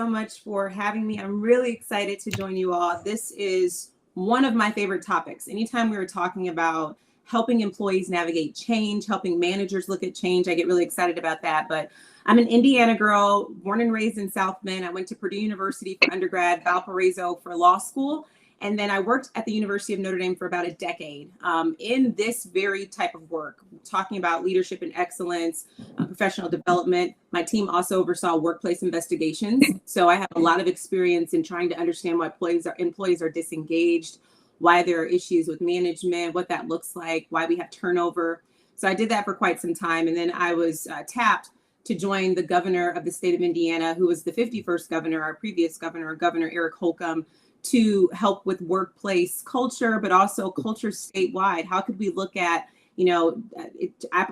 so much for having me. I'm really excited to join you all. This is one of my favorite topics. Anytime we were talking about helping employees navigate change, helping managers look at change, I get really excited about that. But I'm an Indiana girl, born and raised in South Bend. I went to Purdue University for undergrad, Valparaiso for law school. And then I worked at the University of Notre Dame for about a decade in this very type of work, talking about leadership and excellence, professional development. My team also oversaw workplace investigations. So I have a lot of experience in trying to understand why employees are disengaged, why there are issues with management, what that looks like, why we have turnover. So I did that for quite some time. And then I was tapped to join the governor of the state of Indiana, who was the 51st governor, our previous governor, Governor Eric Holcomb, to help with workplace culture, but also culture statewide. How could we look at,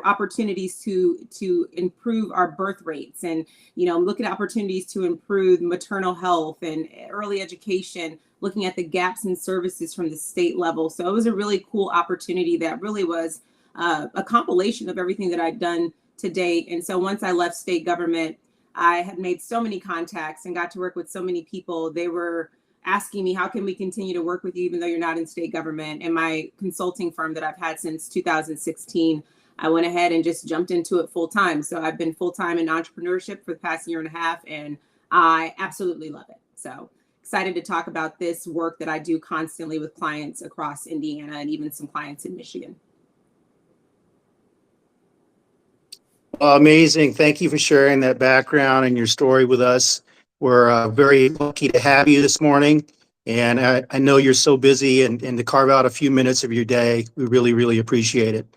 opportunities to improve our birth rates, and, look at opportunities to improve maternal health and early education, looking at the gaps in services from the state level. So it was a really cool opportunity that really was a compilation of everything that I'd done to date. And so once I left state government, I had made so many contacts and got to work with so many people. They were asking me, how can we continue to work with you even though you're not in state government? And my consulting firm that I've had since 2016, I went ahead and just jumped into it full time. So I've been full time in entrepreneurship for the past year and a half, and I absolutely love it. So excited to talk about this work that I do constantly with clients across Indiana and even some clients in Michigan. Amazing. Thank you for sharing that background and your story with us. We're very lucky to have you this morning. And I know you're so busy, and to carve out a few minutes of your day, we really, really appreciate it.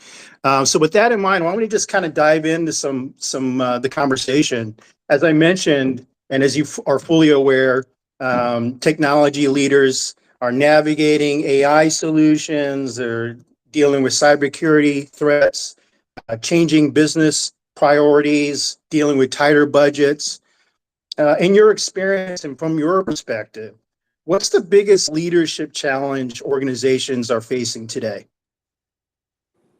So with that in mind, why don't we just kind of dive into the conversation? As I mentioned, and as you are fully aware, technology leaders are navigating AI solutions, they're dealing with cybersecurity threats, changing business priorities, dealing with tighter budgets. In your experience and from your perspective, what's the biggest leadership challenge organizations are facing today?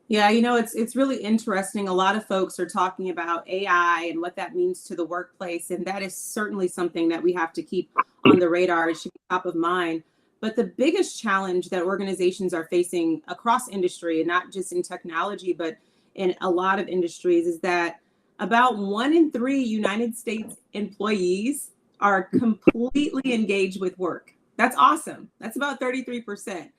Yeah, it's really interesting. A lot of folks are talking about AI and what that means to the workplace, and that is certainly something that we have to keep on the radar. It should be top of mind. But the biggest challenge that organizations are facing across industry, and not just in technology, but in a lot of industries, is that about 1 in 3 United States employees are completely engaged with work. That's awesome. That's about 33%.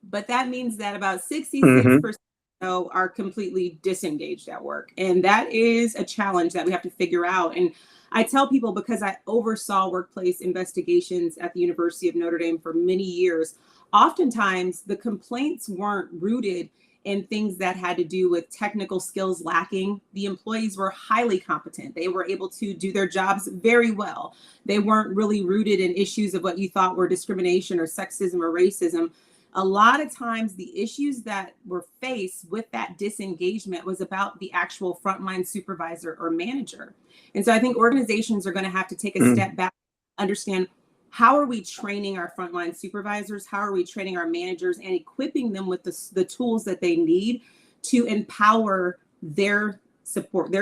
But that means that about 66% are completely disengaged at work. And that is a challenge that we have to figure out. And I tell people, because I oversaw workplace investigations at the University of Notre Dame for many years, oftentimes the complaints weren't rooted in things that had to do with technical skills lacking. The employees were highly competent. They were able to do their jobs very well. They weren't really rooted in issues of what you thought were discrimination or sexism or racism. A lot of times the issues that were faced with that disengagement was about the actual frontline supervisor or manager. And so I think organizations are going to have to take a step back, understand, how are we training our frontline supervisors? How are we training our managers and equipping them with the tools that they need to empower their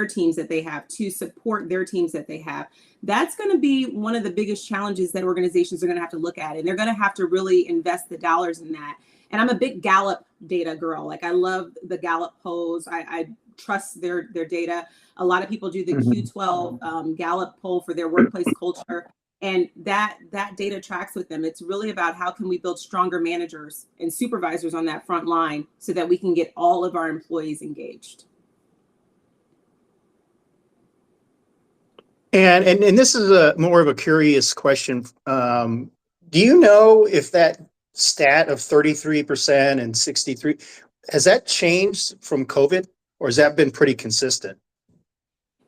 teams that they have, to support their teams that they have? That's going to be one of the biggest challenges that organizations are going to have to look at. And they're going to have to really invest the dollars in that. And I'm a big Gallup data girl. Like, I love the Gallup polls. I trust their data. A lot of people do the Q12 Gallup poll for their workplace culture. And that data tracks with them. It's really about how can we build stronger managers and supervisors on that front line so that we can get all of our employees engaged. And this is more of a curious question. Do you know if that stat of 33% and 63, has that changed from COVID, or has that been pretty consistent?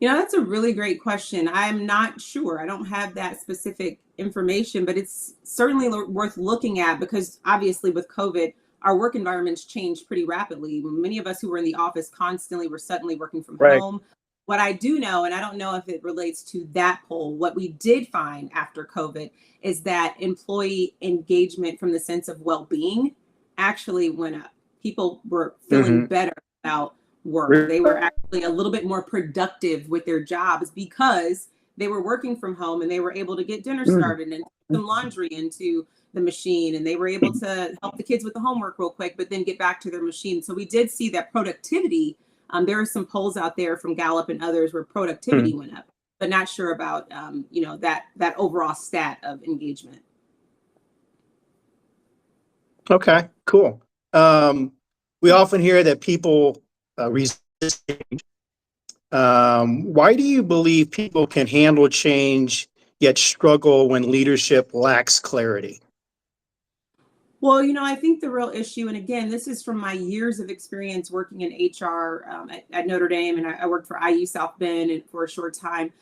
That's a really great question. I'm not sure. I don't have that specific information, but it's certainly worth looking at, because obviously with COVID, our work environments changed pretty rapidly. Many of us who were in the office constantly were suddenly working from home. What I do know, and I don't know if it relates to that poll, what we did find after COVID is that employee engagement from the sense of well-being actually went up. People were feeling better about work. They were actually a little bit more productive with their jobs because they were working from home and they were able to get dinner started and some laundry into the machine, and they were able to help the kids with the homework real quick, but then get back to their machine. So we did see that productivity. There are some polls out there from Gallup and others where productivity went up, but not sure about that overall stat of engagement. Okay, cool. We often hear that people resist change. Why do you believe people can handle change yet struggle when leadership lacks clarity? Well, I think the real issue, and again, this is from my years of experience working in HR at Notre Dame, and I worked for IU South Bend and for a short time.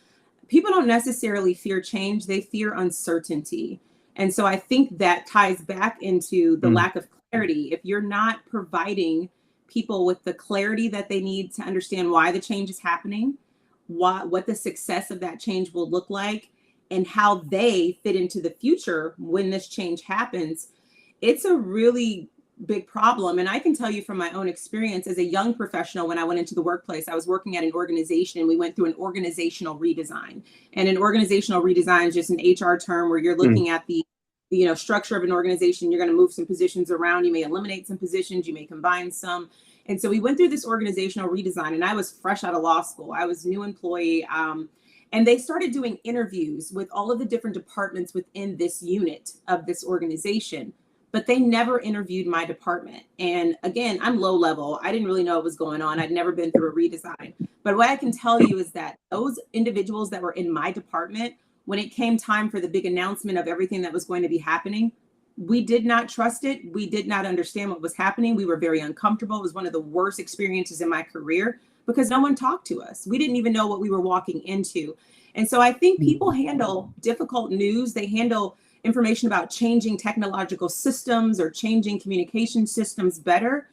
People don't necessarily fear change, they fear uncertainty. And so I think that ties back into the lack of clarity. If you're not providing people with the clarity that they need to understand why the change is happening, what the success of that change will look like, and how they fit into the future when this change happens, it's a really big problem. And I can tell you from my own experience as a young professional, when I went into the workplace, I was working at an organization and we went through an organizational redesign. And an organizational redesign is just an HR term where you're looking at the structure of an organization. You're going to move some positions around. You may eliminate some positions. You may combine some. And so we went through this organizational redesign, and I was fresh out of law school. I was a new employee. And they started doing interviews with all of the different departments within this unit of this organization, but they never interviewed my department. And again, I'm low level. I didn't really know what was going on. I'd never been through a redesign. But what I can tell you is that those individuals that were in my department, when it came time for the big announcement of everything that was going to be happening, we did not trust it. We did not understand what was happening. We were very uncomfortable. It was one of the worst experiences in my career because no one talked to us. We didn't even know what we were walking into. And so I think people handle difficult news. They handle information about changing technological systems or changing communication systems better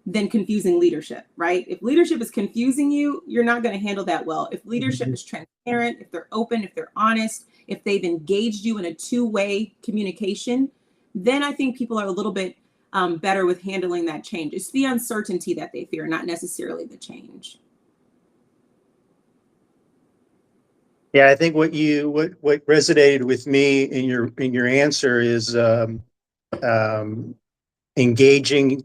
than confusing leadership, right? If leadership is confusing you, you're not going to handle that well. If leadership is transparent, if they're open, if they're honest, if they've engaged you in a two-way communication, then I think people are a little bit better with handling that change. It's the uncertainty that they fear, not necessarily the change. Yeah, I think what resonated with me in your answer is engaging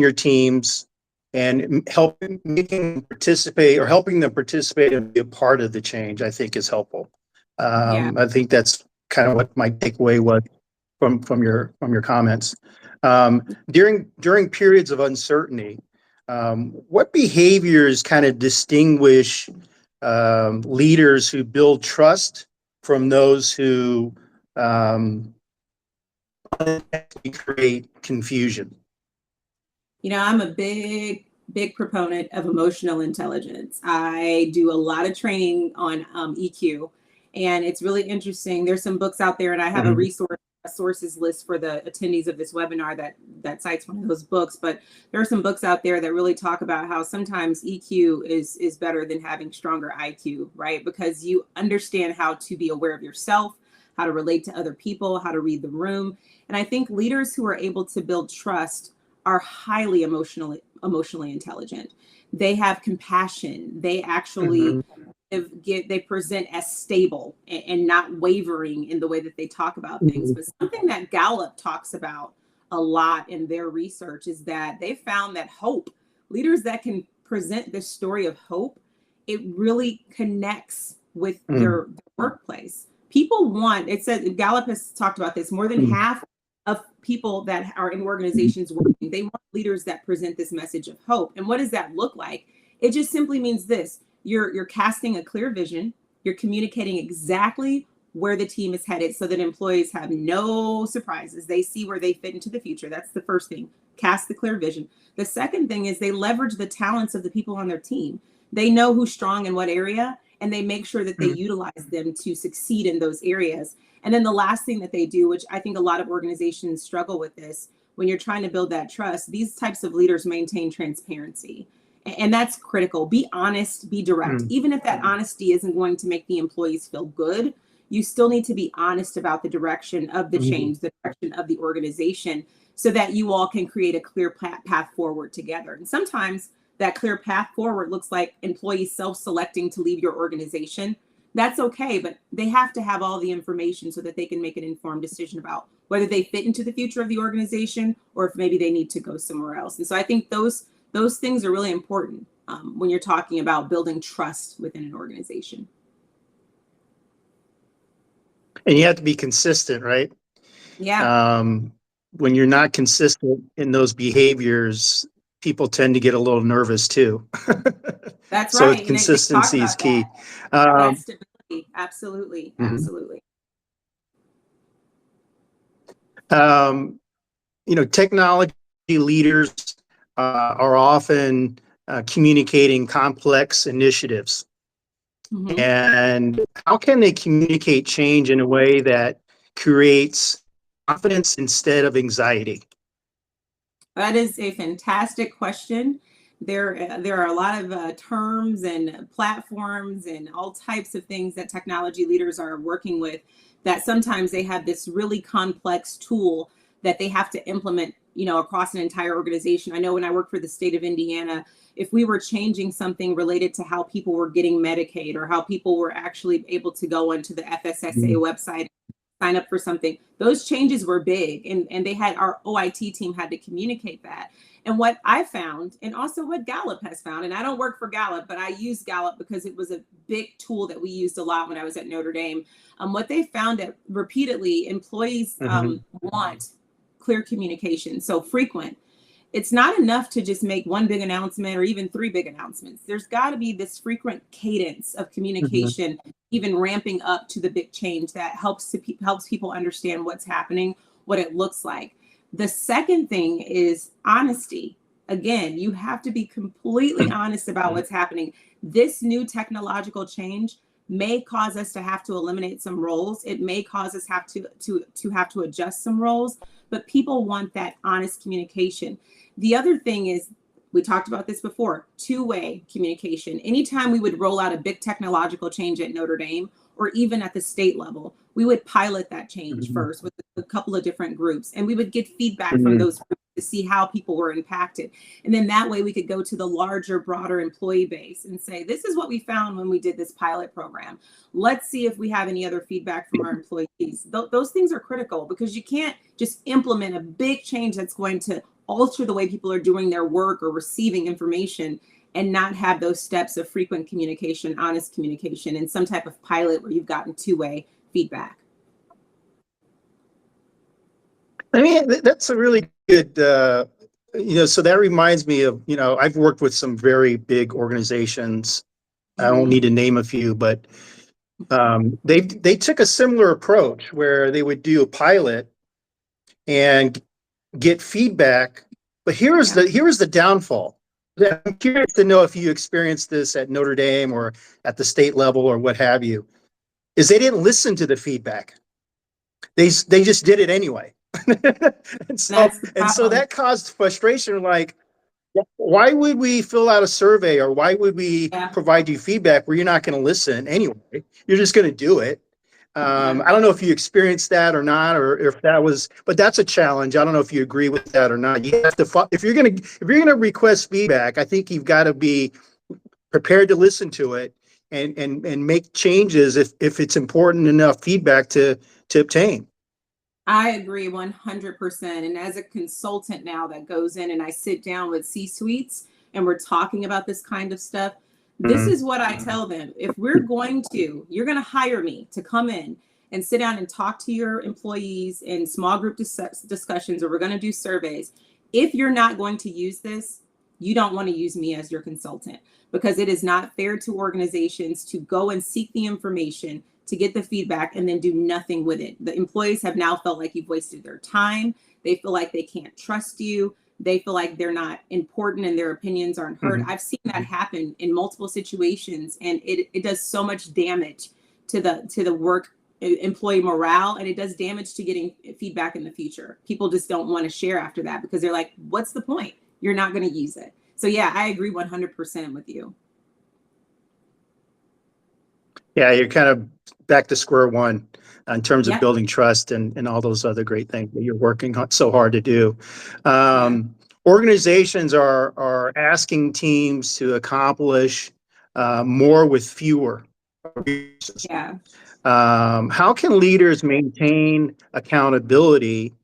your teams and helping them participate and be a part of the change. I think is helpful. I think that's kind of what my takeaway was from your comments. During periods of uncertainty, what behaviors kind of distinguish leaders who build trust from those who create confusion? I'm a big proponent of emotional intelligence. I do a lot of training on EQ, and it's really interesting. There's some books out there, and I have a sources list for the attendees of this webinar that cites one of those books. But there are some books out there that really talk about how sometimes EQ is better than having stronger IQ, right? Because you understand how to be aware of yourself, how to relate to other people, how to read the room. And I think leaders who are able to build trust are highly emotionally intelligent. They have compassion. They actually they present as stable and not wavering in the way that they talk about things. But something that Gallup talks about a lot in their research is that they found that leaders that can present this story of hope, it really connects with their workplace. It said Gallup has talked about this, more than half of people that are in organizations working, they want leaders that present this message of hope. And what does that look like? It just simply means this. You're casting a clear vision. You're communicating exactly where the team is headed so that employees have no surprises. They see where they fit into the future. That's the first thing. Cast the clear vision. The second thing is they leverage the talents of the people on their team. They know who's strong in what area, and they make sure that they utilize them to succeed in those areas. And then the last thing that they do, which I think a lot of organizations struggle with this, when you're trying to build that trust, these types of leaders maintain transparency. And that's critical. Be honest, be direct. Even if that honesty isn't going to make the employees feel good, you still need to be honest about the direction of the change, the direction of the organization, so that you all can create a clear path forward together. And sometimes that clear path forward looks like employees self-selecting to leave your organization. that's okay, but they have to have all the information so that they can make an informed decision about whether they fit into the future of the organization or if maybe they need to go somewhere else. And so I think those things are really important when you're talking about building trust within an organization. And you have to be consistent, right? Yeah, Um, when you're not consistent in those behaviors, people tend to get a little nervous too. that's So right. And they talk consistency is about that. key. That Um, stability. Absolutely. mhm. Absolutely. Um, Technology leaders are often communicating complex initiatives. Hmm. And how can they communicate change in a way that creates confidence instead of anxiety? That is a fantastic question. There are a lot of terms and platforms and all types of things that technology leaders are working with that sometimes they have this really complex tool that they have to implement, across an entire organization. I know when I worked for the state of Indiana, if we were changing something related to how people were getting Medicaid or how people were actually able to go onto the FSSA Mhm. website, sign up for something, those changes were big, and they had, our OIT team had to communicate that. And what I found, and also what Gallup has found, and I don't work for Gallup, but I use Gallup because it was a big tool that we used a lot when I was at Notre Dame. What they found that repeatedly employees Mhm. want clear communication, so frequent. It's not enough to just make one big announcement or even three big announcements. There's got to be this frequent cadence of Mhm. communication, even ramping up to the big change that helps people understand what's happening, what it looks like. The second thing is honesty. Again, you have to be completely honest about what's happening. This new technological change may cause us to have to eliminate some roles. It may cause us to have to adjust some roles, but people want that honest communication. The other thing is, we talked about this before, two-way communication. Anytime we would roll out a big technological change at Notre Dame or even at the state level, we would pilot that change Mhm. first with a couple of different groups, and we would get feedback from Mhm. those groups to see how people were impacted. And then that way we could go to the larger, broader employee base and say, this is what we found when we did this pilot program. Let's see if we have any other feedback from our employees. Those things are critical because you can't just implement a big change that's going to alter the way people are doing their work or receiving information and not have those steps of frequent communication, honest communication, and some type of pilot where you've gotten two-way feedback. I mean, that's a really good, so that reminds me of, I've worked with some very big organizations. I don't Mm-hmm. need to name a few, but they took a similar approach where they would do a pilot and get feedback. But Yeah. here's the downfall. I'm curious to know if you experienced this at Notre Dame or at the state level or what have you. Is they didn't listen to the feedback. They just did it anyway. and so That's the and so problem. that caused frustration. Like, why would we fill out a survey or why would we Yeah. provide you feedback where you're not going to listen anyway? You're just going to do it. Yeah. I don't know if you experienced that or not, or if that was, but that's a challenge. I don't know if you agree with that or not. You have to, if you're gonna request feedback, I think you've got to be prepared to listen to it and make changes if it's important enough feedback to obtain. I agree 100%. And as a consultant now that goes in and I sit down with C suites and we're talking about this kind of stuff, this Mhm. is what I tell them. If you're going to hire me to come in and sit down and talk to your employees in small group discussions, or we're going to do surveys. If you're not going to use this, you don't want to use me as your consultant because it is not fair to organizations to go and seek the information to get the feedback and then do nothing with it. The employees have now felt like you've wasted their time. They feel like they can't trust you. They feel like they're not important and their opinions aren't heard. Mhm. I've seen that happen in multiple situations, and it does so much damage to the work employee morale, and it does damage to getting feedback in the future. People just don't want to share after that because they're like, what's the point? You're not going to use it. So yeah, I agree 100% with you. Yeah, you're kind of back to square one in terms of Yep. building trust and all those other great things that you're working so hard to do. Yeah. Organizations are asking teams to accomplish more with fewer. Yeah. How can leaders maintain accountability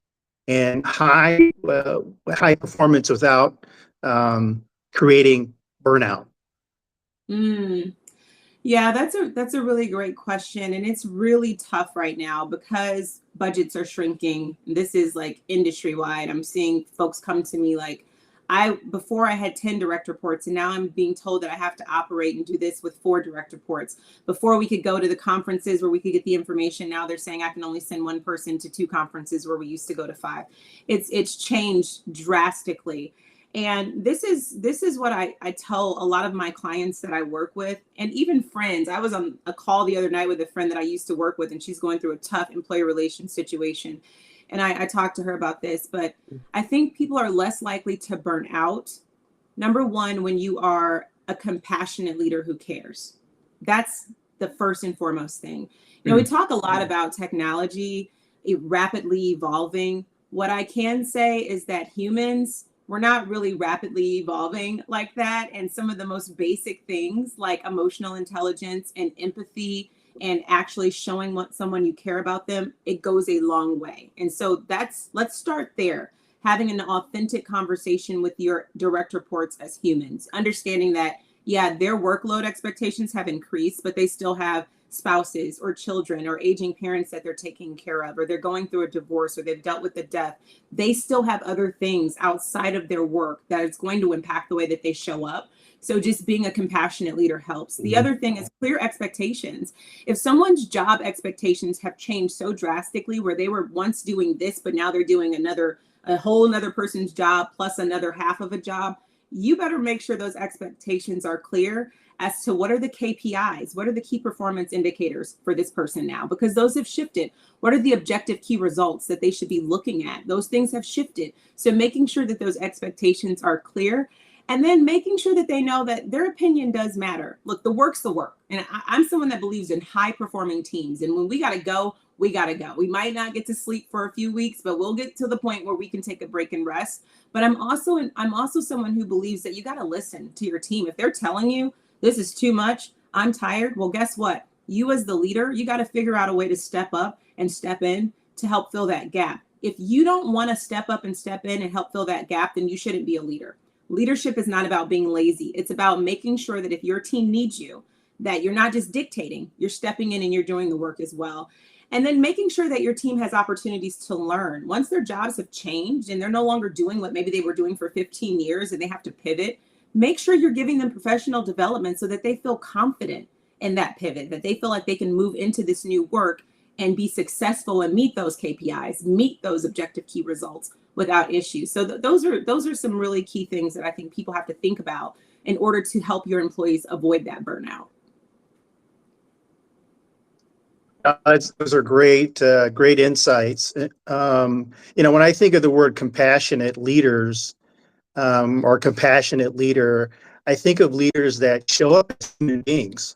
and high performance without creating burnout? Mm. Yeah, that's a really great question, and it's really tough right now because budgets are shrinking. This is like industry wide. I'm seeing folks come to me like, I before I had 10 direct reports, and now I'm being told that I have to operate and do this with 4 direct reports. Before we could go to the conferences where we could get the information, now they're saying I can only send one person to 2 conferences where we used to go to 5. It's changed drastically. And this is what I tell a lot of my clients that I work with, and even friends. I was on a call the other night with a friend that I used to work with, and she's going through a tough employee relations situation. And I talked to her about this, but I think people are less likely to burn out. Number one, when you are a compassionate leader who cares. That's the first and foremost thing. You know, we talk a lot about technology rapidly evolving. What I can say is that humans, we're not really rapidly evolving like that. And some of the most basic things like emotional intelligence and empathy and actually showing what someone you care about them, it goes a long way. And so let's start there. Having an authentic conversation with your direct reports as humans, understanding that, yeah, their workload expectations have increased, but they still have spouses or children or aging parents that they're taking care of, or they're going through a divorce, or they've dealt with the death. They still have other things outside of their work that is going to impact the way that they show up. So just being a compassionate leader helps. The other thing is clear expectations. If someone's job expectations have changed so drastically where they were once doing this, but now they're doing a whole another person's job plus another half of a job, you better make sure those expectations are clear as to what are the KPIs, what are the key performance indicators for this person now, because those have shifted. What are the objective key results that they should be looking at? Those things have shifted. So making sure that those expectations are clear, and then making sure that they know that their opinion does matter. Look, the work's the work. And I'm someone that believes in high performing teams. And when we got to go, we got to go. We might not get to sleep for a few weeks, but we'll get to the point where we can take a break and rest. But I'm also someone who believes that you got to listen to your team. If they're telling you this is too much, I'm tired, well, guess what? You as the leader, you got to figure out a way to step up and step in to help fill that gap. If you don't want to step up and step in and help fill that gap, then you shouldn't be a leader. Leadership is not about being lazy. It's about making sure that if your team needs you, that you're not just dictating, you're stepping in and you're doing the work as well. And then making sure that your team has opportunities to learn. Once their jobs have changed and they're no longer doing what maybe they were doing for 15 years and they have to pivot, make sure you're giving them professional development so that they feel confident in that pivot, that they feel like they can move into this new work and be successful and meet those KPIs, meet those objective key results without issues. So those are some really key things that I think people have to think about in order to help your employees avoid that burnout. Those are great insights. When I think of the word compassionate leaders, or compassionate leader, I think of leaders that show up as human beings.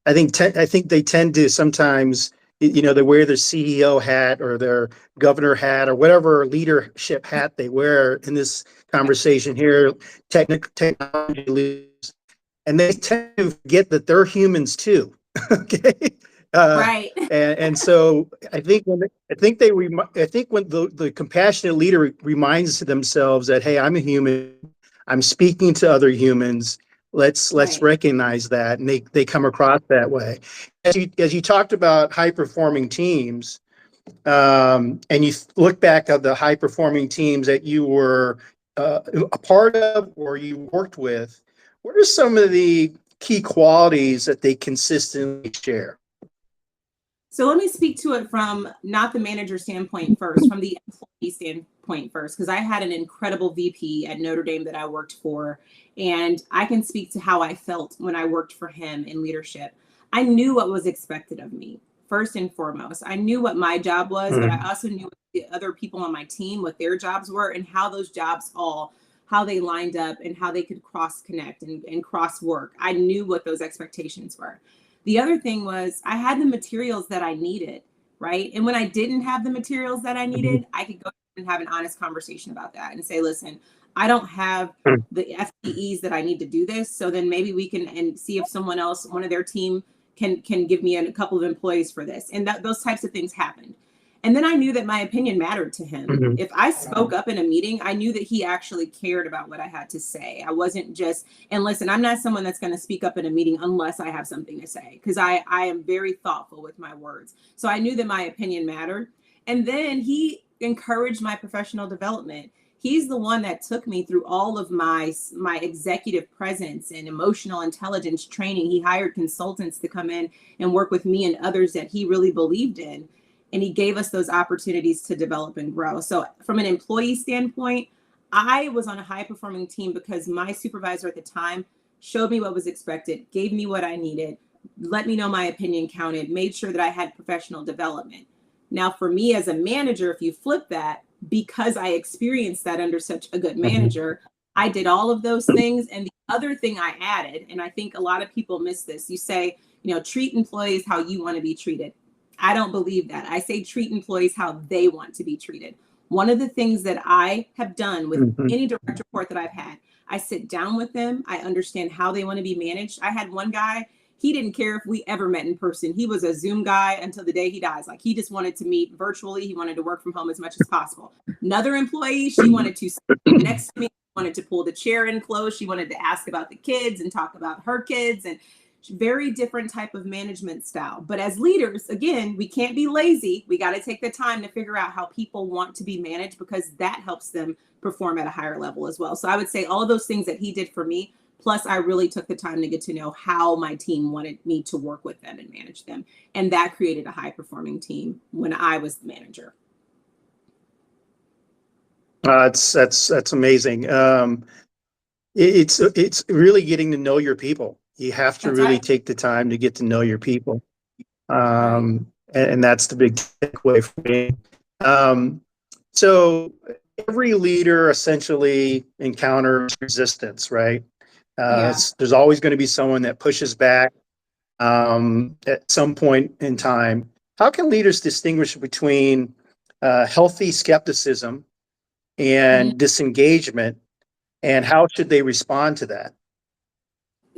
I think they tend to sometimes, they wear their CEO hat or their governor hat or whatever leadership hat they wear in this conversation here, technology leaders, and they tend to forget that they're humans too. Okay. Right. And so I think when the compassionate leader reminds themselves that, hey, I'm a human, I'm speaking to other humans. Let's Right. recognize that, and they come across that way. As you talked about high performing teams, and you look back at the high performing teams that you were a part of or you worked with, what are some of the key qualities that they consistently share? So let me speak to it from not the manager standpoint first, from the employee standpoint first, because I had an incredible VP at Notre Dame that I worked for, and I can speak to how I felt when I worked for him in leadership. I knew what was expected of me, first and foremost. I knew what my job was, but I also knew the other people on my team, what their jobs were, and how those jobs how they lined up and how they could cross connect and cross work. I knew what those expectations were. The other thing was I had the materials that I needed, right? And when I didn't have the materials that I needed, I could go and have an honest conversation about that and say, listen, I don't have the FTEs that I need to do this. So then maybe we can and see if someone else, one of their team can give me a couple of employees for this. And those types of things happened. And then I knew that my opinion mattered to him. Mhm. If I spoke up in a meeting, I knew that he actually cared about what I had to say. I wasn't just, and listen, I'm not someone that's going to speak up in a meeting unless I have something to say, because I am very thoughtful with my words. So I knew that my opinion mattered. And then he encouraged my professional development. He's the one that took me through all of my executive presence and emotional intelligence training. He hired consultants to come in and work with me and others that he really believed in. And he gave us those opportunities to develop and grow. So from an employee standpoint, I was on a high performing team because my supervisor at the time showed me what was expected, gave me what I needed, let me know my opinion counted, made sure that I had professional development. Now, for me as a manager, if you flip that, because I experienced that under such a good manager, I did all of those things. And the other thing I added, and I think a lot of people miss this, you say, treat employees how you want to be treated. I don't believe that. I say treat employees how they want to be treated. One of the things that I have done with any direct report that I've had, I sit down with them. I understand how they want to be managed. I had one guy, he didn't care if we ever met in person. He was a Zoom guy until the day he dies. Like, he just wanted to meet virtually. He wanted to work from home as much as possible. Another employee, she wanted to sit next to me, wanted to pull the chair in close. She wanted to ask about the kids and talk about her kids, and very different type of management style. But as leaders, again, we can't be lazy. We got to take the time to figure out how people want to be managed, because that helps them perform at a higher level as well. So I would say all of those things that he did for me, plus I really took the time to get to know how my team wanted me to work with them and manage them. And that created a high performing team when I was the manager. That's amazing. It's really getting to know your people. You have to That's really right. take the time to get to know your people. Right. And that's the big takeaway for me. So every leader essentially encounters resistance, right? Yeah. There's always going to be someone that pushes back at some point in time. How can leaders distinguish between healthy skepticism Mhm. and disengagement, and how should they respond to that?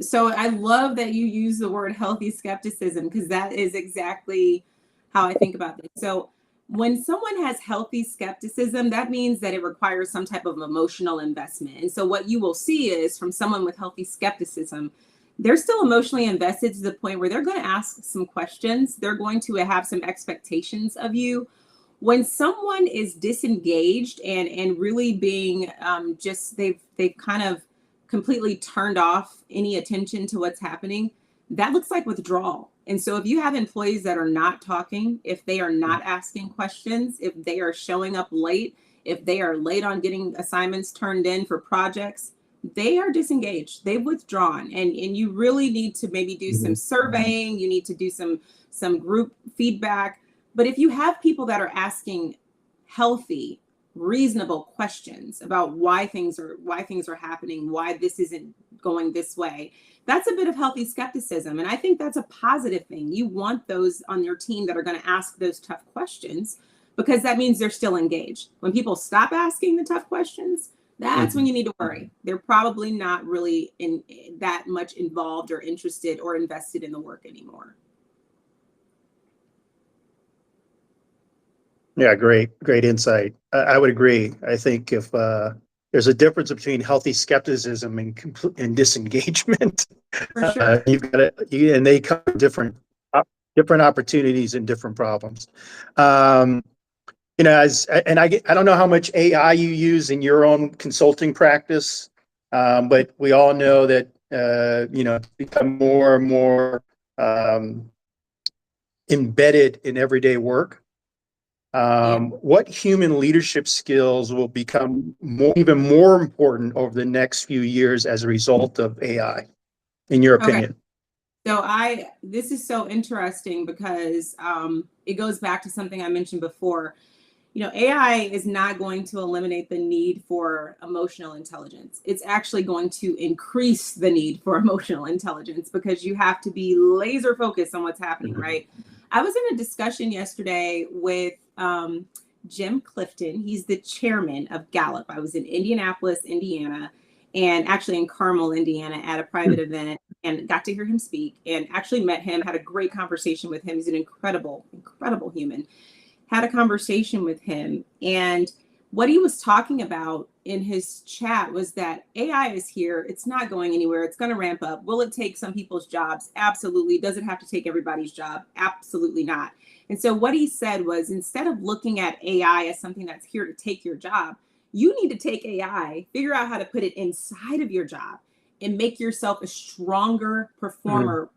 So I love that you use the word healthy skepticism, because that is exactly how I think about this. So when someone has healthy skepticism, that means that it requires some type of emotional investment. And so what you will see is, from someone with healthy skepticism, they're still emotionally invested to the point where they're going to ask some questions. They're going to have some expectations of you. When someone is disengaged and really being just, they've kind of completely turned off any attention to what's happening, that looks like withdrawal. And so if you have employees that are not talking, if they are not asking questions, if they are showing up late, if they are late on getting assignments turned in for projects, they are disengaged. They've withdrawn. And you really need to maybe do some surveying. You need to do some group feedback. But if you have people that are asking healthy, reasonable questions about why things are happening, why this isn't going this way, that's a bit of healthy skepticism. And I think that's a positive thing. You want those on your team that are going to ask those tough questions, because that means they're still engaged. When people stop asking the tough questions, that's when you need to worry. They're probably not really in that much involved or interested or invested in the work anymore. Yeah, great insight. I would agree. I think if there's a difference between healthy skepticism and disengagement, For sure. you've got it, and they cover different opportunities and different problems. Um, I don't know how much AI you use in your own consulting practice, but we all know that it's become more and more embedded in everyday work. Yeah. What human leadership skills will become even more important over the next few years as a result of AI, in your Okay. opinion? So this is so interesting, because it goes back to something I mentioned before. AI is not going to eliminate the need for emotional intelligence. It's actually going to increase the need for emotional intelligence, because you have to be laser focused on what's happening, right? I was in a discussion yesterday with Jim Clifton. He's the chairman of Gallup. I was in Indianapolis, Indiana, and actually in Carmel, Indiana, at a private event. and got to hear him speak and actually met him, had a great conversation with him. He's an incredible, incredible human. Had a conversation with him. And what he was talking about in his chat was that AI is here. It's not going anywhere. It's going to ramp up. Will it take some people's jobs? Absolutely. Does it have to take everybody's job? Absolutely not. And so what he said was, instead of looking at AI as something that's here to take your job, you need to take AI, figure out how to put it inside of your job and make yourself a stronger performer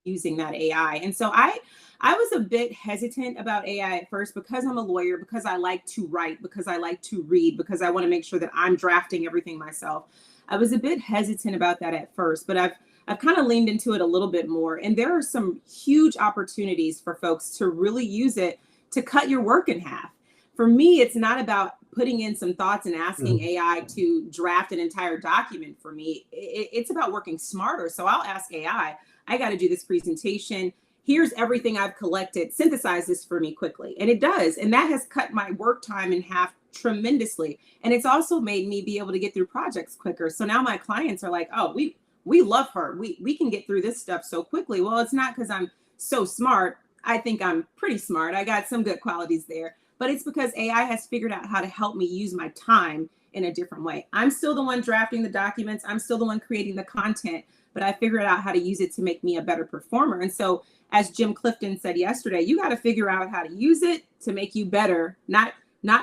using that AI. And so I was a bit hesitant about AI at first because I'm a lawyer, because I like to write, because I like to read, because I want to make sure that I'm drafting everything myself. I was a bit hesitant about that at first, but I've kind of leaned into it a little bit more. And there are some huge opportunities for folks to really use it to cut your work in half. For me, it's not about putting in some thoughts and asking AI to draft an entire document for me. It's about working smarter. So I'll ask AI, I got to do this presentation. Here's everything I've collected. Synthesize this for me quickly. And it does. And that has cut my work time in half tremendously. And it's also made me be able to get through projects quicker. So now my clients are like, oh, we love her. We can get through this stuff so quickly. Well, it's not because I'm so smart. I think I'm pretty smart. I got some good qualities there. But it's because AI has figured out how to help me use my time in a different way. I'm still the one drafting the documents. I'm still the one creating the content, but I figured out how to use it to make me a better performer. And so, as Jim Clifton said yesterday, you got to figure out how to use it to make you better, not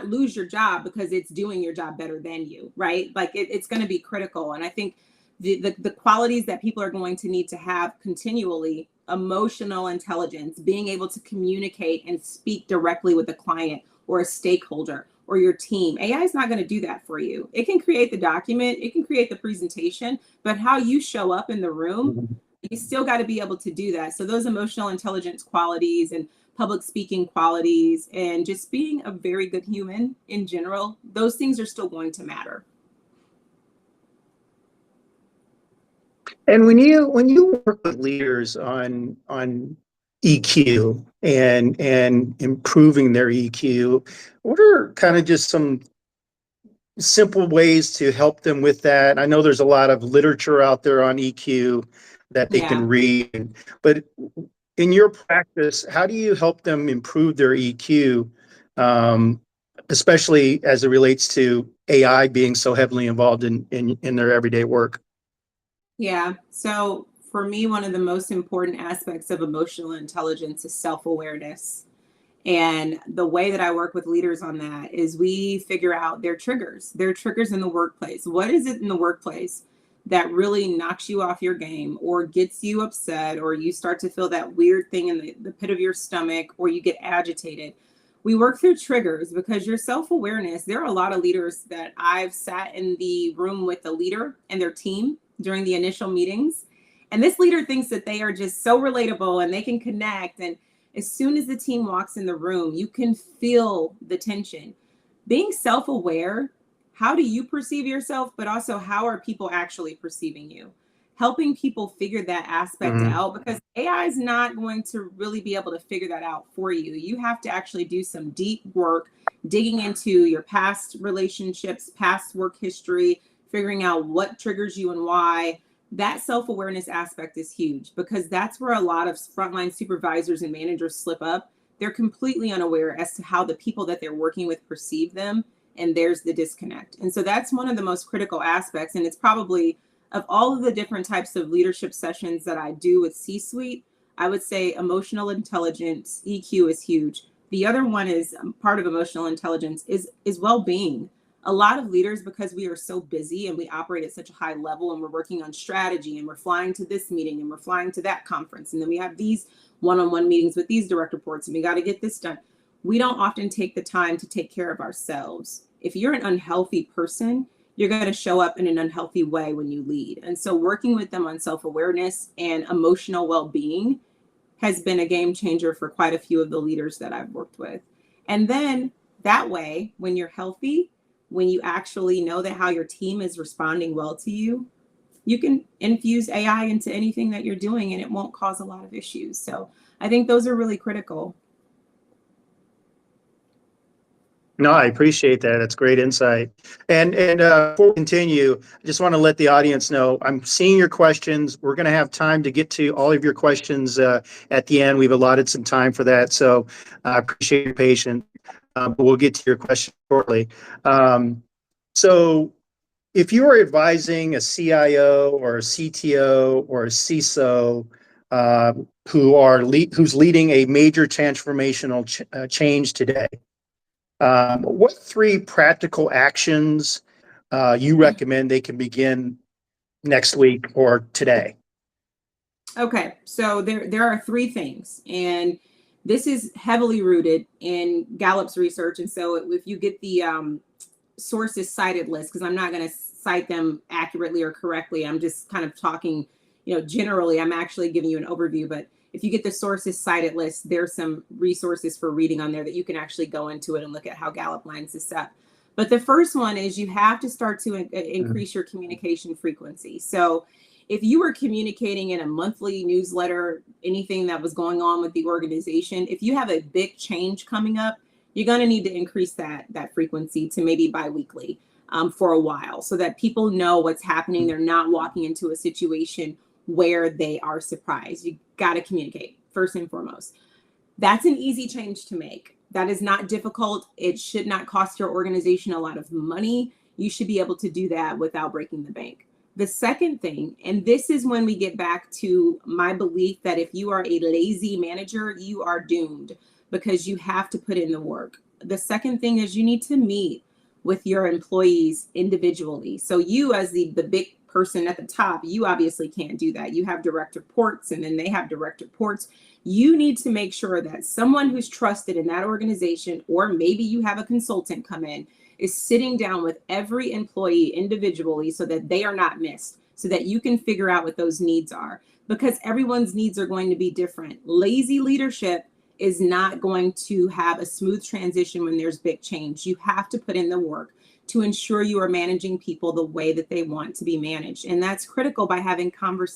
lose your job because it's doing your job better than you, right? Like it's going to be critical. And I think the qualities that people are going to need to have continually: emotional intelligence, being able to communicate and speak directly with a client or a stakeholder or your team. AI is not going to do that for you. It can create the document, it can create the presentation, but how you show up in the room, you still got to be able to do that. So those emotional intelligence qualities and public speaking qualities and just being a very good human in general, those things are still going to matter. And when you work with leaders on EQ and improving their EQ, what are kind of just some simple ways to help them with that? I know there's a lot of literature out there on EQ that they can read, but in your practice, how do you help them improve their EQ, especially as it relates to AI being so heavily involved in their everyday work? Yeah. So for me, one of the most important aspects of emotional intelligence is self-awareness. And the way that I work with leaders on that is we figure out their triggers in the workplace. What is it in the workplace that really knocks you off your game or gets you upset, or you start to feel that weird thing in the pit of your stomach, or you get agitated? We work through triggers because your self-awareness, there are a lot of leaders that I've sat in the room with the leader and their team during the initial meetings. And this leader thinks that they are just so relatable and they can connect. And as soon as the team walks in the room, you can feel the tension. Being self-aware, how do you perceive yourself, but also how are people actually perceiving you? Helping people figure that aspect out, because AI is not going to really be able to figure that out for you. You have to actually do some deep work, digging into your past relationships, past work history, figuring out what triggers you and why. That self-awareness aspect is huge, because that's where a lot of frontline supervisors and managers slip up. They're completely unaware as to how the people that they're working with perceive them, and there's the disconnect. And so that's one of the most critical aspects. And it's probably, of all of the different types of leadership sessions that I do with C-suite, I would say emotional intelligence, EQ, is huge. The other one is part of emotional intelligence is well-being. A lot of leaders, because we are so busy and we operate at such a high level and we're working on strategy and we're flying to this meeting and we're flying to that conference, and then we have these one-on-one meetings with these direct reports and we got to get this done. We don't often take the time to take care of ourselves. If you're an unhealthy person, you're going to show up in an unhealthy way when you lead. And so working with them on self-awareness and emotional well-being has been a game changer for quite a few of the leaders that I've worked with. And then that way, when you're healthy, when you actually know that how your team is responding well to you, you can infuse AI into anything that you're doing and it won't cause a lot of issues. So I think those are really critical. No, I appreciate that. That's great insight. And before we continue, I just want to let the audience know I'm seeing your questions. We're going to have time to get to all of your questions at the end. We've allotted some time for that, so I appreciate your patience. But we'll get to your question shortly. So, if you are advising a CIO or a CTO or a CISO uh, who's leading a major transformational change today, what three practical actions you recommend they can begin next week or today? Okay, so there are three things, and this is heavily rooted in Gallup's research. And so if you get the sources cited list, because I'm not going to cite them accurately or correctly, I'm just kind of talking, generally. I'm actually giving you an overview, but if you get the sources cited list, there's some resources for reading on there that you can actually go into it and look at how Gallup lines this up. But the first one is you have to start to increase your communication frequency. So if you were communicating in a monthly newsletter, anything that was going on with the organization, if you have a big change coming up, you're going to need to increase that frequency to maybe biweekly for a while, so that people know what's happening. They're not walking into a situation where they are surprised. You got to communicate first and foremost. That's an easy change to make. That is not difficult. It should not cost your organization a lot of money. You should be able to do that without breaking the bank. The second thing, and this is when we get back to my belief that if you are a lazy manager, you are doomed, because you have to put in the work. The second thing is you need to meet with your employees individually. So you, as the big person at the top, you obviously can't do that. You have direct reports, and then they have direct reports. You need to make sure that someone who's trusted in that organization, or maybe you have a consultant come in, is sitting down with every employee individually so that they are not missed, so that you can figure out what those needs are, because everyone's needs are going to be different. Lazy leadership is not going to have a smooth transition when there's big change. You have to put in the work to ensure you are managing people the way that they want to be managed. And that's critical by having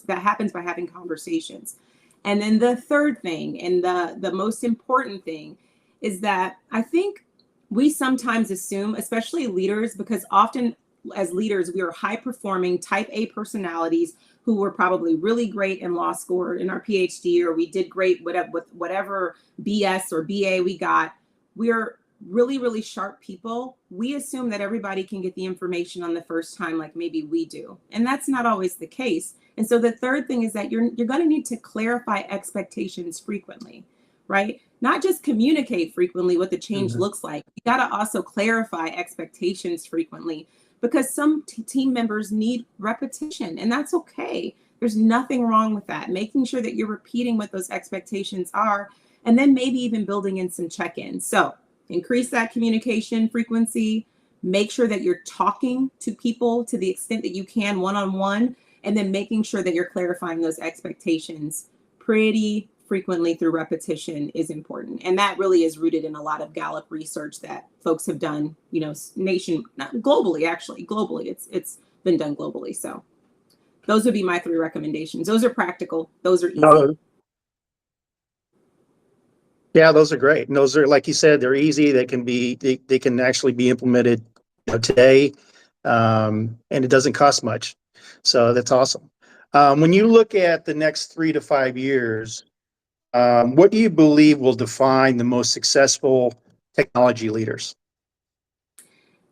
that happens by having conversations. And then the third thing, and the most important thing, is that I think we sometimes assume, especially leaders, because often as leaders, we are high performing type A personalities who were probably really great in law school or in our PhD, or we did great with whatever BS or BA we got. We're really, really sharp people. We assume that everybody can get the information on the first time, like maybe we do. And that's not always the case. And so the third thing is that you're going to need to clarify expectations frequently, right? Not just communicate frequently what the change looks like. You got to also clarify expectations frequently, because some team members need repetition, and that's okay. There's nothing wrong with that. Making sure that you're repeating what those expectations are, and then maybe even building in some check-ins. So increase that communication frequency. Make sure that you're talking to people to the extent that you can one-on-one, and then making sure that you're clarifying those expectations pretty frequently through repetition is important. And that really is rooted in a lot of Gallup research that folks have done, globally, actually, globally. It's been done globally. So those would be my three recommendations. Those are practical. Those are easy. Yeah, those are great. And those are, like you said, they're easy. They can actually be implemented today. And it doesn't cost much. So that's awesome. When you look at the next 3 to 5 years, what do you believe will define the most successful technology leaders?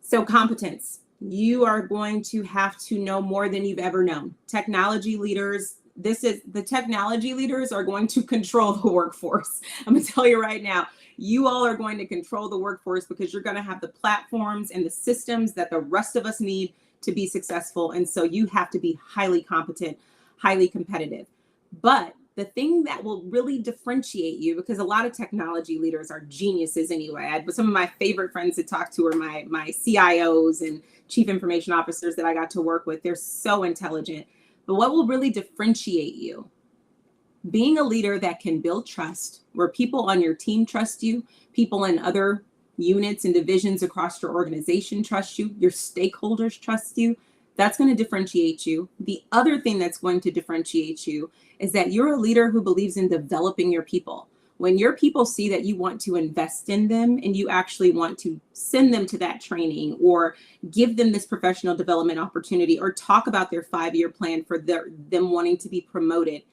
So competence. You are going to have to know more than you've ever known. Technology leaders, the technology leaders are going to control the workforce. I'm going to tell you right now, you all are going to control the workforce, because you're going to have the platforms and the systems that the rest of us need to be successful. And so you have to be highly competent, highly competitive. But the thing that will really differentiate you, because a lot of technology leaders are geniuses anyway. Some of my favorite friends to talk to are my CIOs and chief information officers that I got to work with. They're so intelligent. But what will really differentiate you? Being a leader that can build trust, where people on your team trust you, people in other units and divisions across your organization trust you, your stakeholders trust you. That's going to differentiate you. The other thing that's going to differentiate you is that you're a leader who believes in developing your people. When your people see that you want to invest in them and you actually want to send them to that training or give them this professional development opportunity or talk about their 5-year plan for them wanting to be promoted,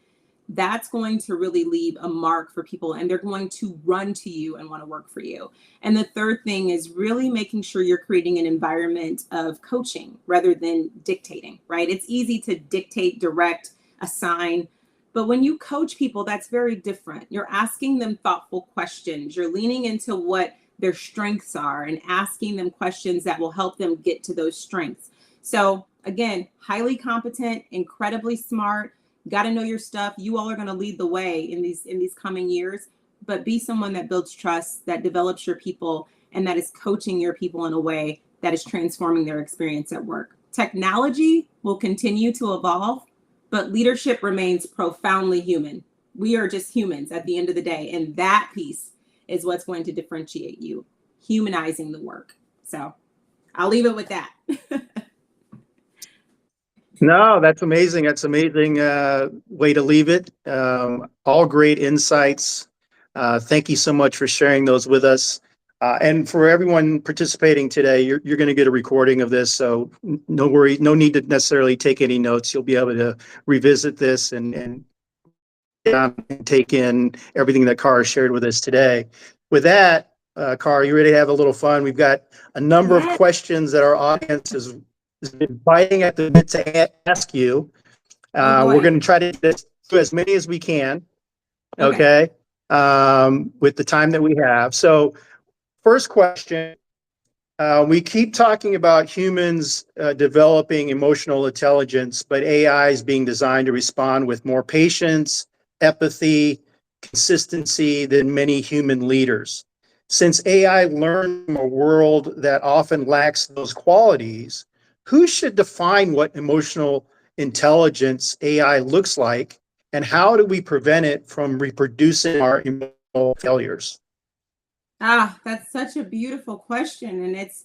that's going to really leave a mark for people, and they're going to run to you and want to work for you. And the third thing is really making sure you're creating an environment of coaching rather than dictating, right? It's easy to dictate, direct, assign, but when you coach people, that's very different. You're asking them thoughtful questions. You're leaning into what their strengths are and asking them questions that will help them get to those strengths. So again, highly competent, incredibly smart, got to know your stuff. You all are going to lead the way in these coming years, but be someone that builds trust, that develops your people, and that is coaching your people in a way that is transforming their experience at work. Technology will continue to evolve, but leadership remains profoundly human. We are just humans at the end of the day, and that piece is what's going to differentiate you, humanizing the work. So I'll leave it with that. No, that's amazing. That's amazing way to leave it. All great insights. Thank you so much for sharing those with us. And for everyone participating today, you're going to get a recording of this, so no worry, no need to necessarily take any notes. You'll be able to revisit this and take in everything that Karrah shared with us today. With that, Karrah, you ready to have a little fun? We've got a number of questions that our audience is biting at the bit to ask you. We're going to try to do as many as we can, okay? With the time that we have. So first question, we keep talking about humans developing emotional intelligence, but AI is being designed to respond with more patience, empathy, consistency than many human leaders. Since AI learns from a world that often lacks those qualities, who should define what emotional intelligence AI looks like, and how do we prevent it from reproducing our emotional failures? That's such a beautiful question. And it's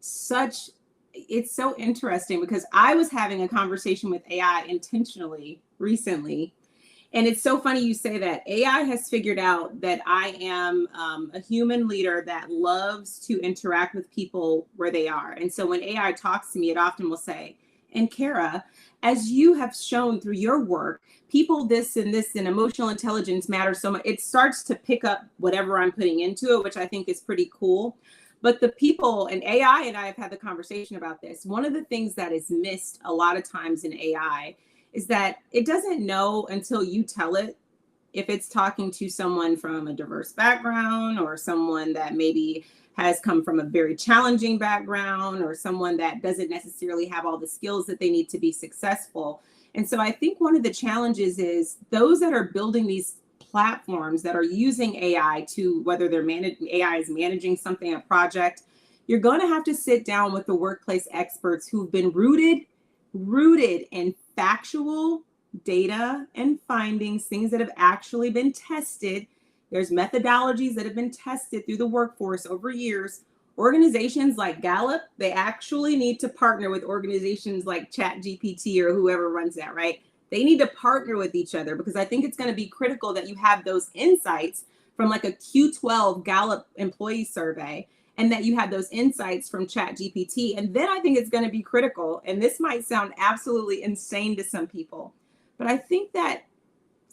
so interesting because I was having a conversation with AI intentionally recently. And it's so funny you say that. AI has figured out that I am a human leader that loves to interact with people where they are. And so when AI talks to me, it often will say, and Karrah, as you have shown through your work, people this and emotional intelligence matters so much. It starts to pick up whatever I'm putting into it, which I think is pretty cool. But the people, and AI and I have had the conversation about this. One of the things that is missed a lot of times in AI is that it doesn't know until you tell it if it's talking to someone from a diverse background or someone that maybe has come from a very challenging background or someone that doesn't necessarily have all the skills that they need to be successful. And so I think one of the challenges is those that are building these platforms that are using AI to, whether they're AI is managing something, a project, you're going to have to sit down with the workplace experts who've been rooted in factual data and findings, things that have actually been tested. There's methodologies that have been tested through the workforce over years. Organizations like Gallup, they actually need to partner with organizations like ChatGPT or whoever runs that, right? They need to partner with each other because I think it's going to be critical that you have those insights from like a Q12 Gallup employee survey, and that you have those insights from ChatGPT. And then I think it's going to be critical, and this might sound absolutely insane to some people, but I think that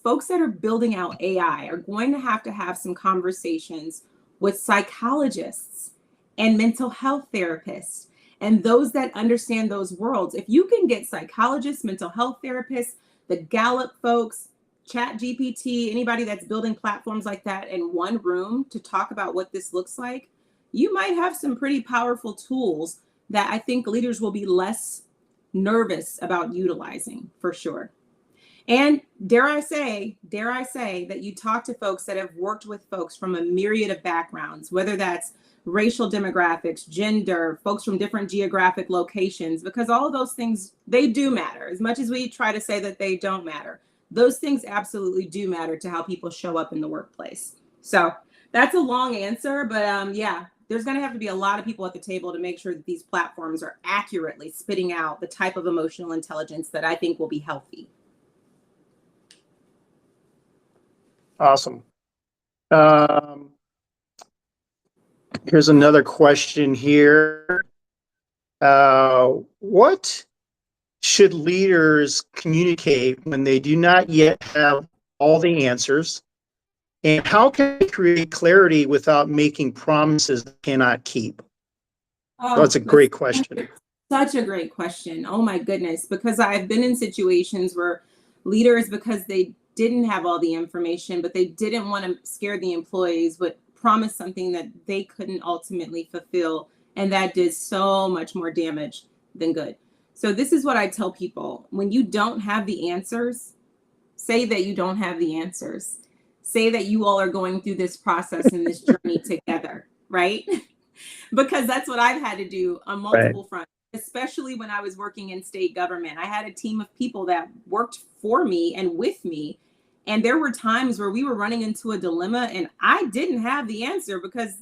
folks that are building out AI are going to have some conversations with psychologists and mental health therapists and those that understand those worlds. If you can get psychologists, mental health therapists, the Gallup folks, ChatGPT, anybody that's building platforms like that in one room to talk about what this looks like, you might have some pretty powerful tools that I think leaders will be less nervous about utilizing, for sure. And dare I say that you talk to folks that have worked with folks from a myriad of backgrounds, whether that's racial demographics, gender, folks from different geographic locations, because all of those things, they do matter. As much as we try to say that they don't matter, those things absolutely do matter to how people show up in the workplace. So that's a long answer, but yeah, there's going to have to be a lot of people at the table to make sure that these platforms are accurately spitting out the type of emotional intelligence that I think will be healthy. Awesome. Um, Here's another question here. What should leaders communicate when they do not yet have all the answers? And how can they create clarity without making promises they cannot keep? Oh, That's a that's great question. such a great question. Oh my goodness. Because I've been in situations where leaders, because they didn't have all the information, but they didn't want to scare the employees, would promise something that they couldn't ultimately fulfill. And that did so much more damage than good. So, this is what I tell people: when you don't have the answers, say that you don't have the answers. Say that you all are going through this process and this journey together, right? Because that's what I've had to do on Right. multiple fronts, especially when I was working in state government. I had a team of people that worked for me and with me. And there were times where we were running into a dilemma and I didn't have the answer because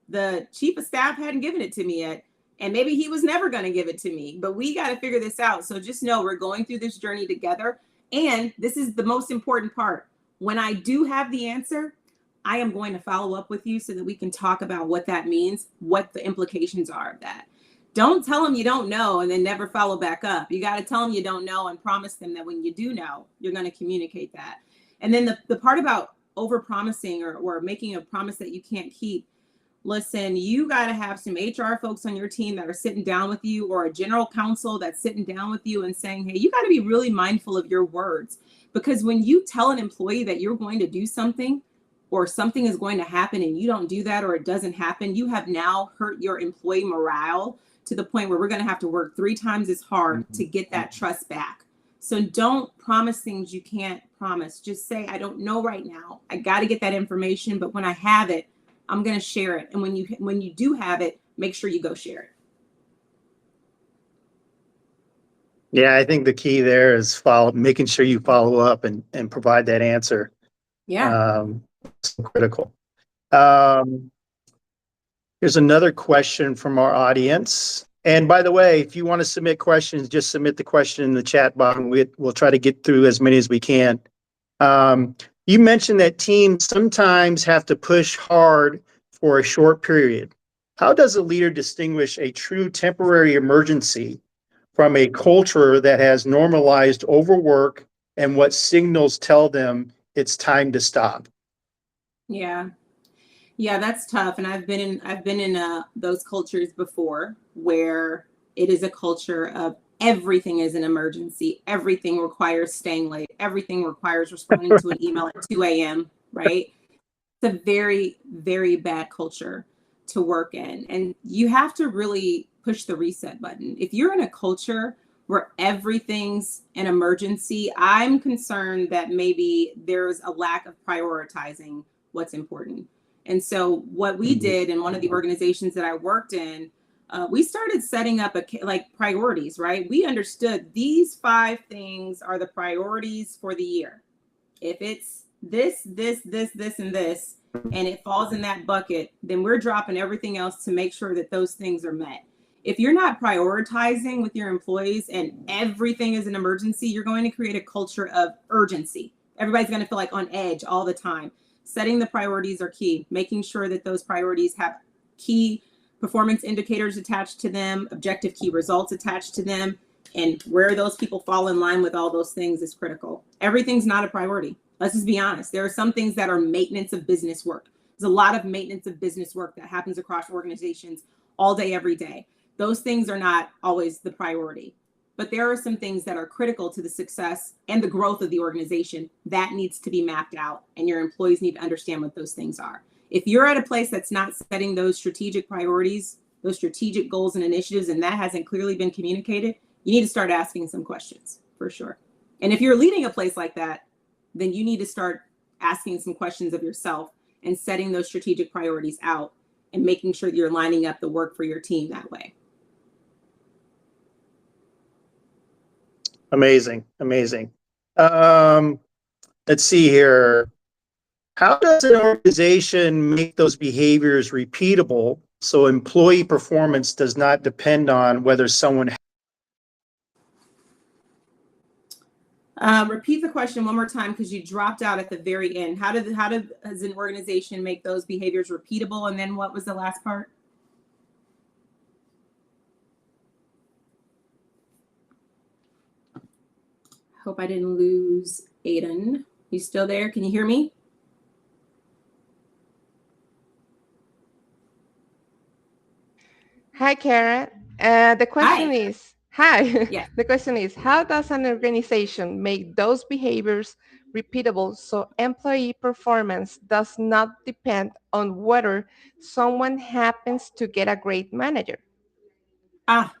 the chief of staff hadn't given it to me yet. And maybe he was never going to give it to me, but we got to figure this out. So just know we're going through this journey together. And this is the most important part. When I do have the answer, I am going to follow up with you so that we can talk about what that means, what the implications are of that. Don't tell them you don't know and then never follow back up. You got to tell them you don't know and promise them that when you do know, you're going to communicate that. And then the part about over promising or making a promise that you can't keep. Listen, you got to have some HR folks on your team that are sitting down with you, or a general counsel that's sitting down with you and saying, hey, you got to be really mindful of your words. Because when you tell an employee that you're going to do something, or something is going to happen and you don't do that, or it doesn't happen, you have now hurt your employee morale to the point where we're going to have to work 3 times as hard to get that trust back. So don't promise things you can't promise. Just say, I don't know right now. I got to get that information, but when I have it, I'm going to share it. And when you do have it, make sure you go share it. Yeah, I think the key there is making sure you follow up and provide that answer. Yeah. So critical. Um, Here's another question from our audience. And by the way, if you want to submit questions, just submit the question in the chat box. And we'll try to get through as many as we can. You mentioned that teams sometimes have to push hard for a short period. How does a leader distinguish a true temporary emergency from a culture that has normalized overwork, and what signals tell them it's time to stop? Yeah. Yeah, that's tough. And I've been in those cultures before where it is a culture of everything is an emergency. Everything requires staying late. Everything requires responding to an email at 2 a.m., right? It's a very, very bad culture to work in. And you have to really push the reset button. If you're in a culture where everything's an emergency, I'm concerned that maybe there's a lack of prioritizing what's important. And so, what we did in one of the organizations that I worked in, we started setting up like priorities, right? We understood these 5 things are the priorities for the year. If it's this, and this, and it falls in that bucket, then we're dropping everything else to make sure that those things are met. If you're not prioritizing with your employees and everything is an emergency, you're going to create a culture of urgency. Everybody's going to feel like on edge all the time. Setting the priorities are key, making sure that those priorities have key performance indicators attached to them, objective key results attached to them, and where those people fall in line with all those things is critical. Everything's not a priority. Let's just be honest. There are some things that are maintenance of business work. There's a lot of maintenance of business work that happens across organizations all day, every day. Those things are not always the priority. But there are some things that are critical to the success and the growth of the organization that needs to be mapped out, and your employees need to understand what those things are. If you're at a place that's not setting those strategic priorities, those strategic goals and initiatives, and that hasn't clearly been communicated, you need to start asking some questions for sure. And if you're leading a place like that, then you need to start asking some questions of yourself and setting those strategic priorities out and making sure you're lining up the work for your team that way. Amazing, amazing. Let's see here. How does an organization make those behaviors repeatable so employee performance does not depend on whether someone Repeat the question one more time because you dropped out at the very end. How does an organization make those behaviors repeatable? And then what was the last part? Hope I didn't lose Aiden. You still there? Can you hear me? Hi, Karrah. The question Hi. is, hi. Yes. The question is, how does an organization make those behaviors repeatable so employee performance does not depend on whether someone happens to get a great manager? Ah,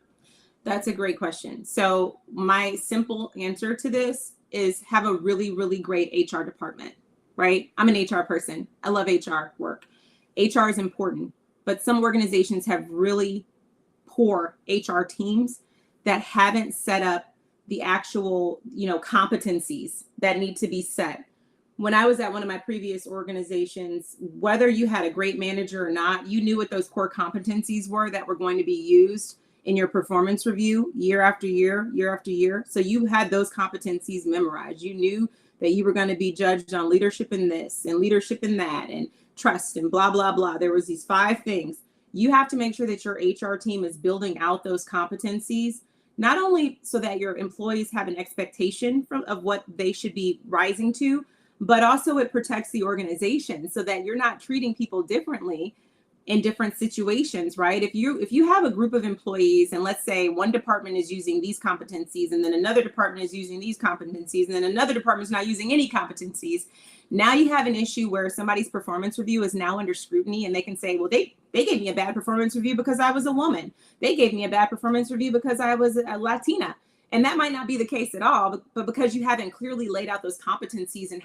that's a great question. So my simple answer to this is have a really, really great HR department, right? I'm an HR person. I love HR work. HR is important, but some organizations have really poor HR teams that haven't set up the actual, competencies that need to be set. When I was at one of my previous organizations, whether you had a great manager or not, you knew what those core competencies were that were going to be used in your performance review year after year, year after year. So you had those competencies memorized. You knew that you were going to be judged on leadership in this and leadership in that and trust and blah, blah, blah. There was these 5 things. You have to make sure that your HR team is building out those competencies, not only so that your employees have an expectation of what they should be rising to, but also it protects the organization so that you're not treating people differently in different situations, right? If you have a group of employees and let's say one department is using these competencies and then another department is using these competencies and then another department is not using any competencies, now you have an issue where somebody's performance review is now under scrutiny and they can say, well, they gave me a bad performance review because I was a woman. They gave me a bad performance review because I was a Latina. And that might not be the case at all, but because you haven't clearly laid out those competencies and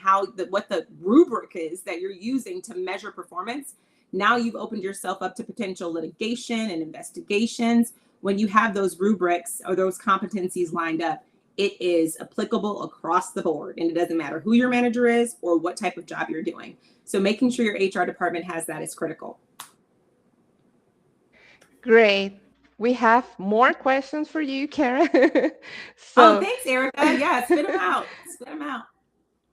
what the rubric is that you're using to measure performance, now you've opened yourself up to potential litigation and investigations. When you have those rubrics or those competencies lined up, it is applicable across the board. And it doesn't matter who your manager is or what type of job you're doing. So making sure your HR department has that is critical. Great. We have more questions for you, Karrah. Oh, So, thanks, Erica. Yeah, spit them out. Spit them out.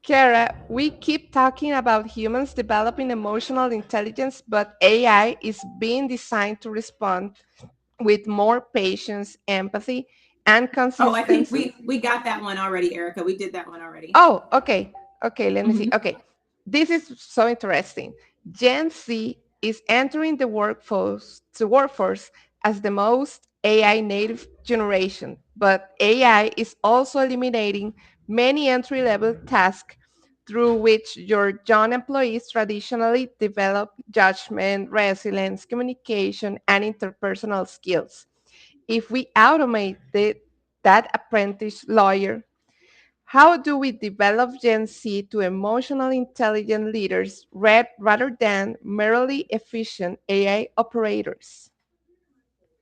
Karrah, we keep talking about humans developing emotional intelligence, but AI is being designed to respond with more patience, empathy, and Oh, I think consistency. we got that one already, Erica. We did that one already. Oh, okay. Okay, let me see. Mhm. Okay. This is so interesting. Gen Z is entering the workforce as the most AI native generation, but AI is also eliminating many entry-level tasks through which your young employees traditionally develop judgment, resilience, communication, and interpersonal skills. If we automate that apprentice lawyer, how do we develop Gen Z to emotionally intelligent leaders rather than merely efficient AI operators?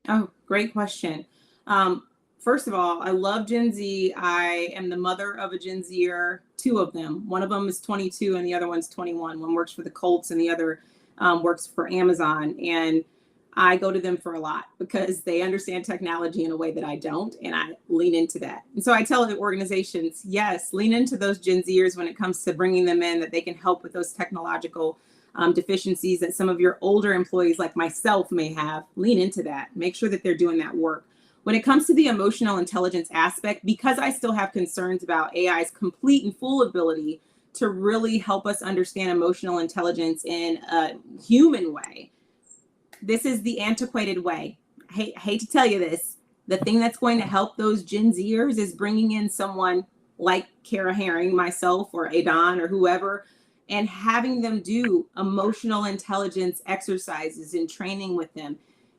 Oh, great question. Um, First of all, I love Gen Z. I am the mother of a Gen Zer, 2 of them. One of them is 22 and the other one's 21. One works for the Colts and the other works for Amazon. And I go to them for a lot because they understand technology in a way that I don't, and I lean into that. And so I tell the organizations, yes, lean into those Gen Zers when it comes to bringing them in, that they can help with those technological deficiencies that some of your older employees like myself may have. Lean into that. Make sure that they're doing that work. When it comes to the emotional intelligence aspect, because I still have concerns about AI's complete and full ability to really help us understand emotional intelligence in a human way, this is the antiquated way. I hate to tell you this. The thing that's going to help those Gen Zers is bringing in someone like Karrah Herring, myself, or Adon, or whoever, and having them do emotional intelligence exercises and training with them.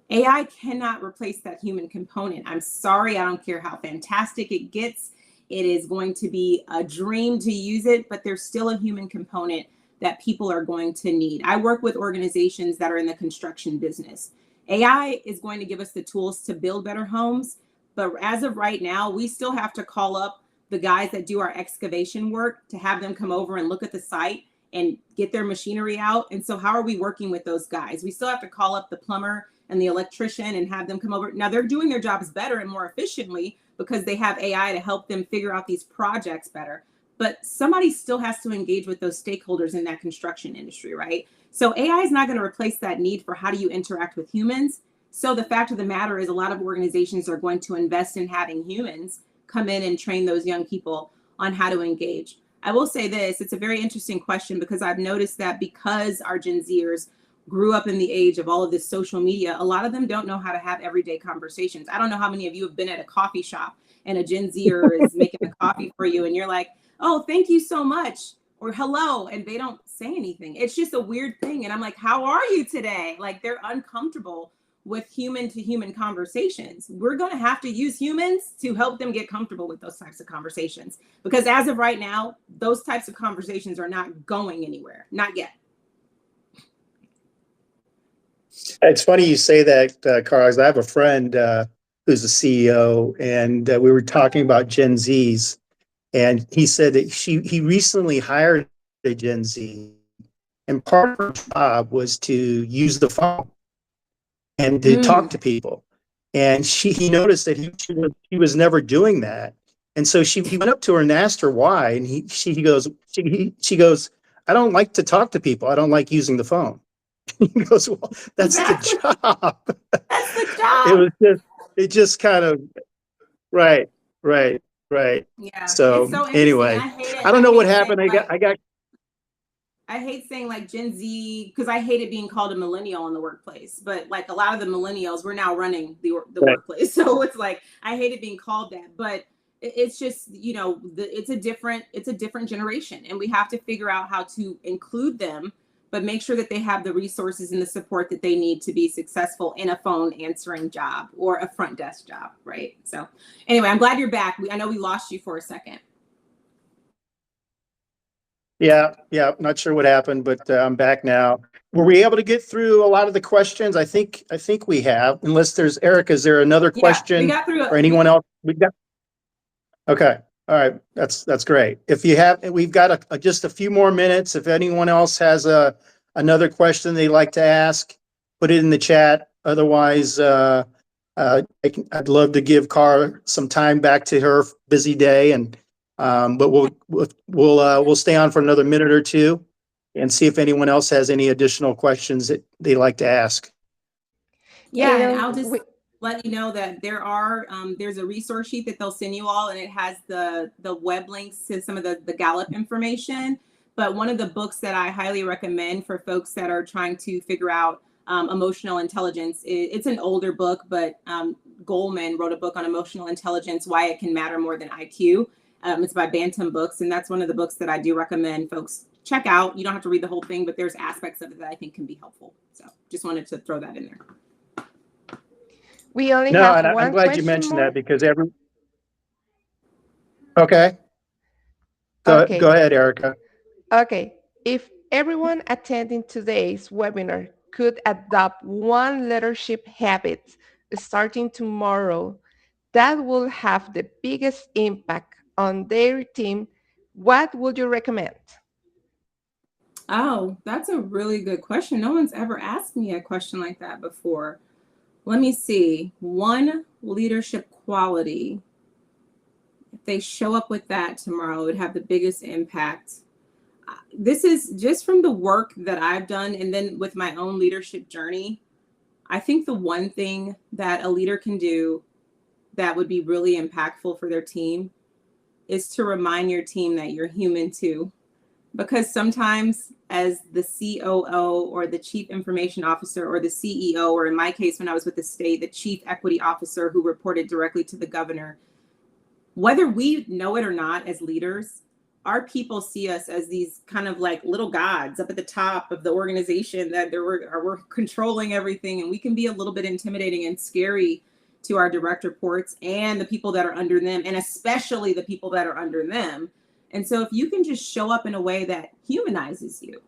AI cannot replace that human component. I'm sorry, I don't care how fantastic it gets. It is going to be a dream to use it, but there's still a human component that people are going to need. I work with organizations that are in the construction business. AI is going to give us the tools to build better homes, but as of right now, we still have to call up the guys that do our excavation work to have them come over and look at the site and get their machinery out. And so how are we working with those guys? We still have to call up the plumber and the electrician and have them come over. Now they're doing their jobs better and more efficiently because they have AI to help them figure out these projects better. But somebody still has to engage with those stakeholders in that construction industry, right? So AI is not going to replace that need for how do you interact with humans. So the fact of the matter is a lot of organizations are going to invest in having humans come in and train those young people on how to engage. I will say this, it's a very interesting question because I've noticed that because our Gen Zers grew up in the age of all of this social media, a lot of them don't know how to have everyday conversations. I don't know how many of you have been at a coffee shop and a Gen Zer is making a coffee for you and you're like, oh, thank you so much, or hello, and they don't say anything. It's just a weird thing. And I'm like, how are you today? Like they're uncomfortable with human to human conversations. We're going to have to use humans to help them get comfortable with those types of conversations. Because as of right now, those types of conversations are not going anywhere, not yet. It's funny you say that, Karrah. I have a friend who's a CEO, and we were talking about Gen Zs, and he said that he recently hired a Gen Z, and part of her job was to use the phone and to talk to people. And he noticed that he was never doing that. And so he went up to her and asked her why. And she goes, I don't like to talk to people. I don't like using the phone. He goes, well, that's Exactly. the job. That's the job. It just kind of, right. Yeah, So it's so interesting. anyway, I hate it. I don't know what happened. I hate saying like Gen Z because I hated being called a millennial in the workplace. But like a lot of the millennials, we're now running the Right. workplace, so it's like I hated being called that. But it's just it's a different generation, and we have to figure out how to include them, but make sure that they have the resources and the support that they need to be successful in a phone answering job or a front desk job, right? So anyway, I'm glad you're back. I know we lost you for a second. Yeah. Not sure what happened, but I'm back now. Were we able to get through a lot of the questions? I think we have. Unless there's Erica, is there another Yeah, we question got through or anyone else? We got. Okay. All right. That's great. If you have, we've got just a few more minutes. If anyone else has another question they'd like to ask, put it in the chat. Otherwise, I'd love to give Karrah some time back to her busy day, but we'll stay on for another minute or two and see if anyone else has any additional questions that they'd like to ask. Yeah, and I'll just let you know that there's a resource sheet that they'll send you all, and it has the web links to some of the Gallup information. But one of the books that I highly recommend for folks that are trying to figure out emotional intelligence, it's an older book, but Goldman wrote a book on emotional intelligence, why it can matter more than IQ. It's by Bantam Books, and that's one of the books that I do recommend folks check out. You don't have to read the whole thing, but there's aspects of it that I think can be helpful. So just wanted to throw that in there. We only have one I'm glad question you mentioned more. that because okay. Go ahead, Erica. Okay. If everyone attending today's webinar could adopt one leadership habit starting tomorrow that will have the biggest impact on their team, what would you recommend? Oh, that's a really good question. No one's ever asked me a question like that before. Let me see. One leadership quality. If they show up with that tomorrow, it would have the biggest impact. This is just from the work that I've done and then with my own leadership journey. I think the one thing that a leader can do that would be really impactful for their team is to remind your team that you're human too. Because sometimes as the COO or the chief information officer or the CEO, or in my case, when I was with the state, the chief equity officer who reported directly to the governor, whether we know it or not as leaders, our people see us as these kind of like little gods up at the top of the organization that we're controlling everything. And we can be a little bit intimidating and scary to our direct reports and the people that are under them, and especially the people that are under them. And so if you can just show up in a way that humanizes you,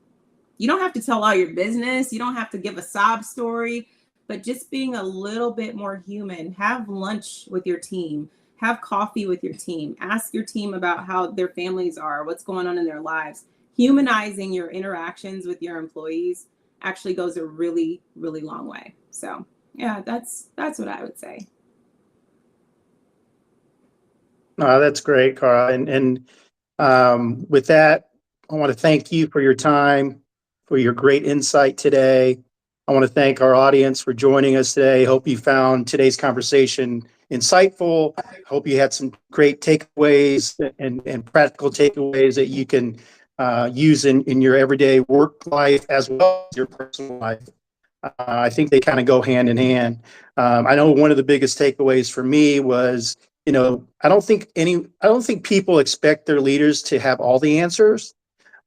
you don't have to tell all your business. You don't have to give a sob story, but just being a little bit more human. Have lunch with your team, have coffee with your team, ask your team about how their families are, what's going on in their lives. Humanizing your interactions with your employees actually goes a really, really long way. So Yeah, that's what I would say. That's great, Karrah. With that, I want to thank you for your time, for your great insight today. I want to thank our audience for joining us today. Hope you found today's conversation insightful. Hope you had some great takeaways and practical takeaways that you can use in your everyday work life as well as your personal life. I think they kind of go hand in hand. I know one of the biggest takeaways for me was, I don't think people expect their leaders to have all the answers,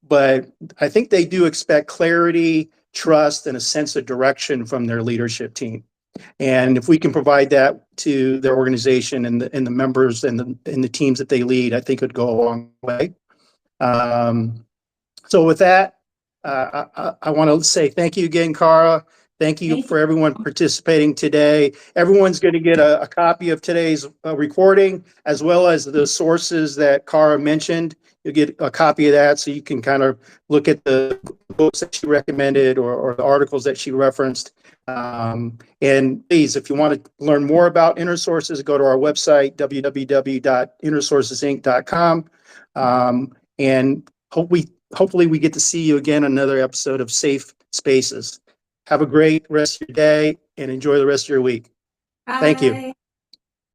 but I think they do expect clarity, trust, and a sense of direction from their leadership team. And if we can provide that to their organization and the members and the teams that they lead, I think it would go a long way. So with that, I want to say thank you again, Karrah. Thank you for everyone participating today. Everyone's going to get a copy of today's recording, as well as the sources that Karrah mentioned. You'll get a copy of that so you can kind of look at the books that she recommended or the articles that she referenced. And please, if you want to learn more about InnerSources, go to our website, www.innersourcesinc.com. And hopefully we get to see you again on another episode of Safe Spaces. Have a great rest of your day and enjoy the rest of your week. Bye. Thank you.